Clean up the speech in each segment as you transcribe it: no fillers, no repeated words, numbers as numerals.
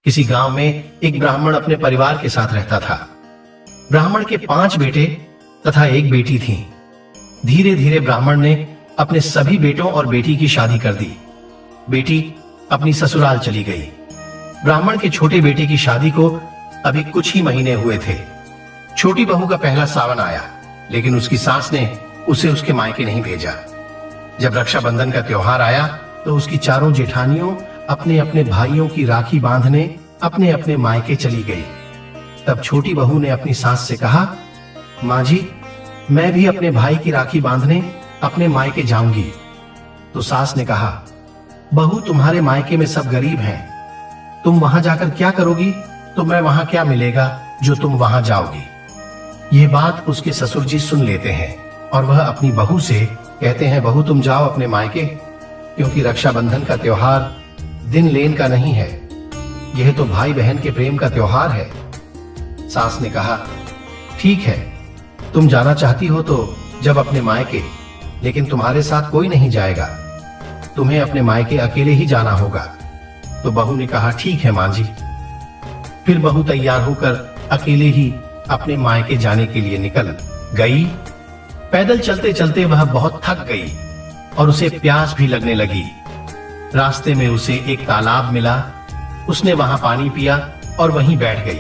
किसी गांव में एक ब्राह्मण अपने परिवार के साथ रहता था। ब्राह्मण के 5 बेटे तथा 1 बेटी थी। धीरे धीरे ब्राह्मण ने अपने सभी बेटों और बेटी की शादी कर दी। बेटी अपनी ससुराल चली गई। ब्राह्मण के छोटे बेटे की शादी को अभी कुछ ही महीने हुए थे। छोटी बहू का पहला सावन आया, लेकिन उसकी सास ने उसे उसके मायके नहीं भेजा। जब रक्षाबंधन का त्योहार आया तो उसकी चारों जेठानियों अपने अपने भाइयों की राखी बांधने अपने अपने मायके चली गई। तब छोटी बहू ने अपनी सास से कहा, माँ जी, मैं भी अपने भाई की राखी बांधने अपने मायके जाऊंगी। तो सास ने कहा, बहू, तुम्हारे मायके में सब गरीब हैं, तुम वहां जाकर क्या करोगी? तुम्हें वहां क्या मिलेगा जो तुम वहां जाओगी? यह बात उसके ससुर जी सुन लेते हैं और वह अपनी बहू से कहते हैं, बहू तुम जाओ अपने मायके, क्योंकि रक्षाबंधन का त्योहार दिन लेन का नहीं है, यह तो भाई बहन के प्रेम का त्योहार है। सास ने कहा, ठीक है, तुम जाना चाहती हो तो जब अपने मायके, लेकिन तुम्हारे साथ कोई नहीं जाएगा, तुम्हें अपने मायके अकेले ही जाना होगा। तो बहू ने कहा, ठीक है मां जी। फिर बहू तैयार होकर अकेले ही अपने मायके जाने के लिए निकल गई। पैदल चलते चलते वह बहुत थक गई और उसे प्यास भी लगने लगी। रास्ते में उसे एक तालाब मिला। उसने वहां पानी पिया और वहीं बैठ गई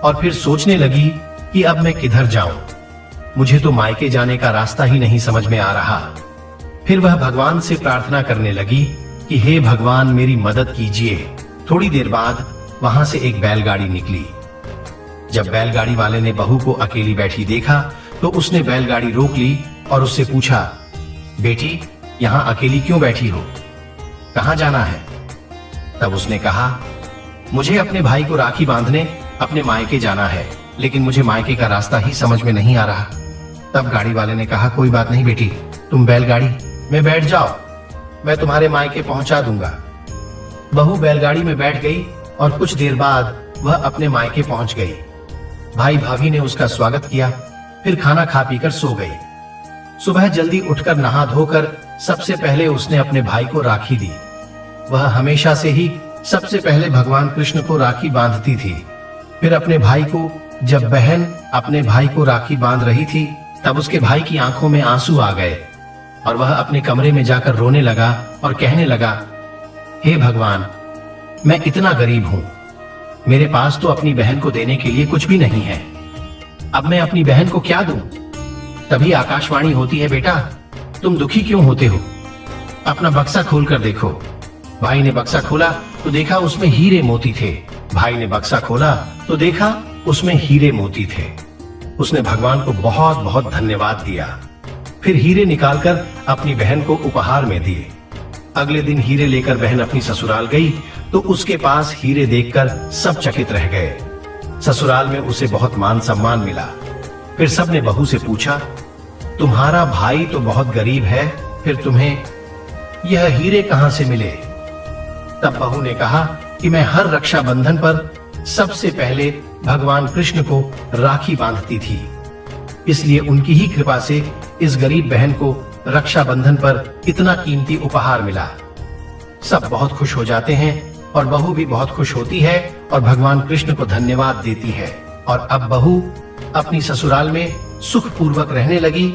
और फिर सोचने लगी कि अब मैं किधर जाऊं, मुझे तो मायके जाने का रास्ता ही नहीं समझ में आ रहा। फिर वह भगवान से प्रार्थना करने लगी कि हे भगवान, मेरी मदद कीजिए। थोड़ी देर बाद वहां से एक बैलगाड़ी निकली। जब बैलगाड़ी वाले ने बहू को अकेली बैठी देखा तो उसने बैलगाड़ी रोक ली और उससे पूछा, बेटी, यहां अकेली क्यों बैठी हो, कहां जाना है? तब उसने कहा, मुझे अपने भाई को राखी बांधने अपने मायके जाना है, लेकिन मुझे मायके का रास्ता ही समझ में नहीं आ रहा। तब गाड़ी वाले ने कहा, कोई बात नहीं बेटी, तुम बैलगाड़ी में बैठ जाओ, मैं तुम्हारे मायके पहुंचा दूंगा। बहू बैलगाड़ी में बैठ गई और कुछ देर बाद वह अपने मायके पहुंच गई। भाई भाभी ने उसका स्वागत किया, फिर खाना खा पीकर सो गई। सुबह जल्दी उठकर नहा धोकर सबसे पहले उसने अपने भाई को राखी दी। वह हमेशा से ही सबसे पहले भगवान कृष्ण को राखी बांधती थी। फिर अपने भाई को, जब बहन अपने भाई को राखी बांध रही थी तब उसके भाई की आंखों में आंसू आ गए और वह अपने कमरे में जाकर रोने लगा और कहने लगा, हे भगवान, मैं इतना गरीब हूं, मेरे पास तो अपनी बहन को देने के लिए कुछ भी नहीं है, अब मैं अपनी बहन को क्या दूं? तभी आकाशवाणी होती है, बेटा तुम दुखी क्यों होते हो, अपना बक्सा खोलकर देखो। भाई ने बक्सा खोला तो देखा उसमें हीरे मोती थे। भाई ने बक्सा खोला तो देखा उसमें हीरे मोती थे। उसने भगवान को बहुत बहुत धन्यवाद दिया। फिर हीरे निकालकर अपनी बहन को उपहार में दिए। अगले दिन हीरे लेकर बहन अपनी ससुराल गई तो उसके पास हीरे देखकर सब चकित रह गए। ससुराल में उसे बहुत मान सम्मान मिला। फिर सबने बहू से पूछा, तुम्हारा भाई तो बहुत गरीब है, फिर तुम्हें यह हीरे कहां से मिले? तब बहू ने कहा कि मैं हर रक्षाबंधन पर सबसे पहले भगवान कृष्ण को राखी बांधती थी, इसलिए उनकी ही कृपा से इस गरीब बहन को रक्षाबंधन पर इतना कीमती उपहार मिला। सब बहुत खुश हो जाते हैं और बहू भी बहुत खुश होती है और भगवान कृष्ण को धन्यवाद देती है। और अब बहू अपनी ससुराल में सुखपूर्वक रहने लगी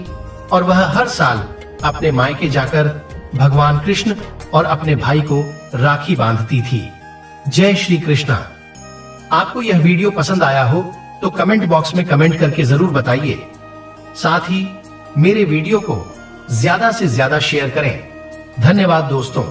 और वह हर साल अपने मायके जाकर भगवान कृष्ण और अपने भाई को राखी बांधती थी। जय श्री कृष्णा। आपको यह वीडियो पसंद आया हो तो कमेंट बॉक्स में कमेंट करके जरूर बताइए। साथ ही मेरे वीडियो को ज्यादा से ज्यादा शेयर करें। धन्यवाद दोस्तों।